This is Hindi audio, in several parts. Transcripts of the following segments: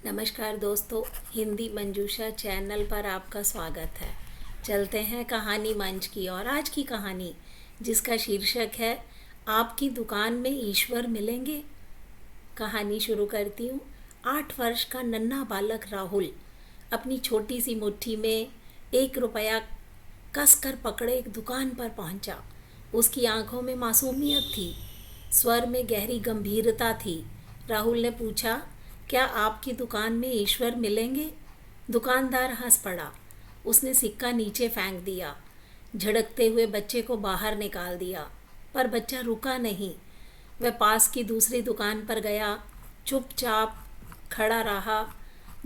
नमस्कार दोस्तों, हिंदी मंजूषा चैनल पर आपका स्वागत है। चलते हैं कहानी मंच की और आज की कहानी जिसका शीर्षक है आपकी दुकान में ईश्वर मिलेंगे। कहानी शुरू करती हूँ। 8 वर्ष का नन्हा बालक राहुल अपनी छोटी सी मुट्ठी में 1 रुपया कसकर पकड़े एक दुकान पर पहुँचा। उसकी आंखों में मासूमियत थी, स्वर में गहरी गंभीरता थी। राहुल ने पूछा, क्या आपकी दुकान में ईश्वर मिलेंगे? दुकानदार हंस पड़ा। उसने सिक्का नीचे फेंक दिया, झड़कते हुए बच्चे को बाहर निकाल दिया, पर बच्चा रुका नहीं। वह पास की दूसरी दुकान पर गया, चुपचाप खड़ा रहा।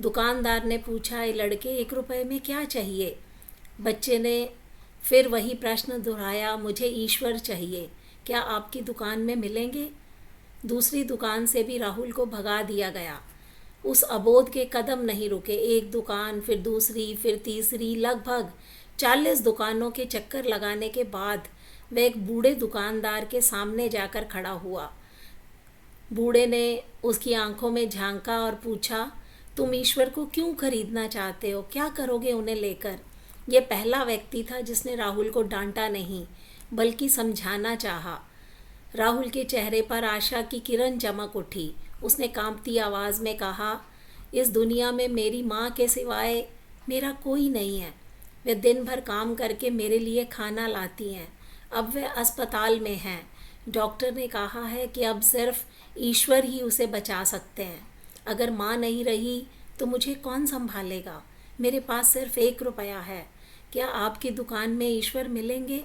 दुकानदार ने पूछा, ये लड़के 1 रुपये में क्या चाहिए? बच्चे ने फिर वही प्रश्न दोहराया, मुझे ईश्वर चाहिए, क्या आपकी दुकान में मिलेंगे? दूसरी दुकान से भी राहुल को भगा दिया गया। उस अबोध के कदम नहीं रुके। एक दुकान, फिर दूसरी, फिर तीसरी, लगभग 40 दुकानों के चक्कर लगाने के बाद वह एक बूढ़े दुकानदार के सामने जाकर खड़ा हुआ। बूढ़े ने उसकी आंखों में झांका और पूछा, तुम ईश्वर को क्यों खरीदना चाहते हो? क्या करोगे उन्हें लेकर? यह पहला व्यक्ति था जिसने राहुल को डांटा नहीं, बल्कि समझाना चाहा। राहुल के चेहरे पर आशा की किरण चमक उठी। उसने कांपती आवाज़ में कहा, इस दुनिया में मेरी माँ के सिवाय मेरा कोई नहीं है। वे दिन भर काम करके मेरे लिए खाना लाती हैं। अब वे अस्पताल में हैं। डॉक्टर ने कहा है कि अब सिर्फ ईश्वर ही उसे बचा सकते हैं। अगर माँ नहीं रही तो मुझे कौन संभालेगा? मेरे पास सिर्फ 1 रुपया है। क्या आपकी दुकान में ईश्वर मिलेंगे?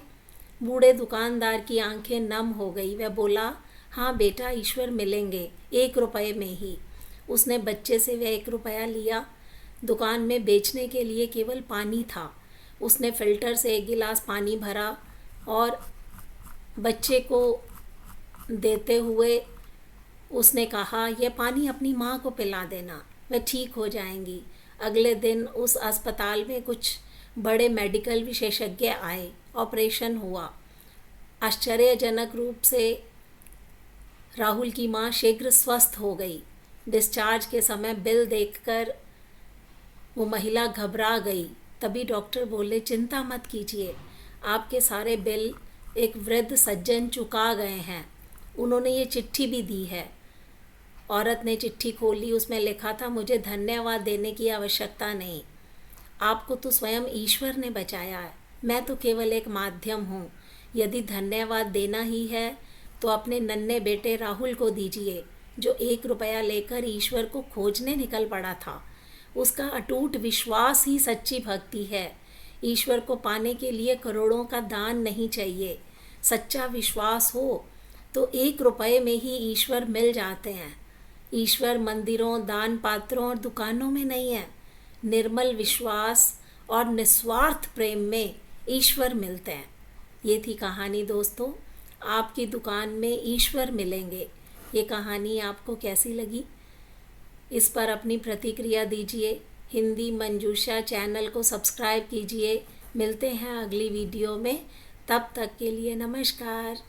बूढ़े दुकानदार की आंखें नम हो गई। वह बोला, हाँ बेटा, ईश्वर मिलेंगे, 1 रुपये में ही। उसने बच्चे से वह 1 रुपया लिया। दुकान में बेचने के लिए केवल पानी था। उसने फिल्टर से 1 गिलास पानी भरा और बच्चे को देते हुए उसने कहा, यह पानी अपनी माँ को पिला देना, वह ठीक हो जाएंगी। अगले दिन उस अस्पताल में कुछ बड़े मेडिकल विशेषज्ञ आए। ऑपरेशन हुआ। आश्चर्यजनक रूप से राहुल की माँ शीघ्र स्वस्थ हो गई। डिस्चार्ज के समय बिल देखकर वो महिला घबरा गई। तभी डॉक्टर बोले, चिंता मत कीजिए, आपके सारे बिल एक वृद्ध सज्जन चुका गए हैं। उन्होंने ये चिट्ठी भी दी है। औरत ने चिट्ठी खोली। उसमें लिखा था, मुझे धन्यवाद देने की आवश्यकता नहीं, आपको तो स्वयं ईश्वर ने बचाया है। मैं तो केवल एक माध्यम हूँ। यदि धन्यवाद देना ही है तो अपने नन्हे बेटे राहुल को दीजिए, जो 1 रुपया लेकर ईश्वर को खोजने निकल पड़ा था। उसका अटूट विश्वास ही सच्ची भक्ति है। ईश्वर को पाने के लिए करोड़ों का दान नहीं चाहिए। सच्चा विश्वास हो तो 1 रुपये में ही ईश्वर मिल जाते हैं। ईश्वर मंदिरों, दान पात्रों और दुकानों में नहीं है। निर्मल विश्वास और निस्वार्थ प्रेम में ईश्वर मिलते हैं। ये थी कहानी दोस्तों, आपकी दुकान में ईश्वर मिलेंगे। ये कहानी आपको कैसी लगी? इस पर अपनी प्रतिक्रिया दीजिए। हिंदी मंजूषा चैनल को सब्सक्राइब कीजिए। मिलते हैं अगली वीडियो में। तब तक के लिए नमस्कार।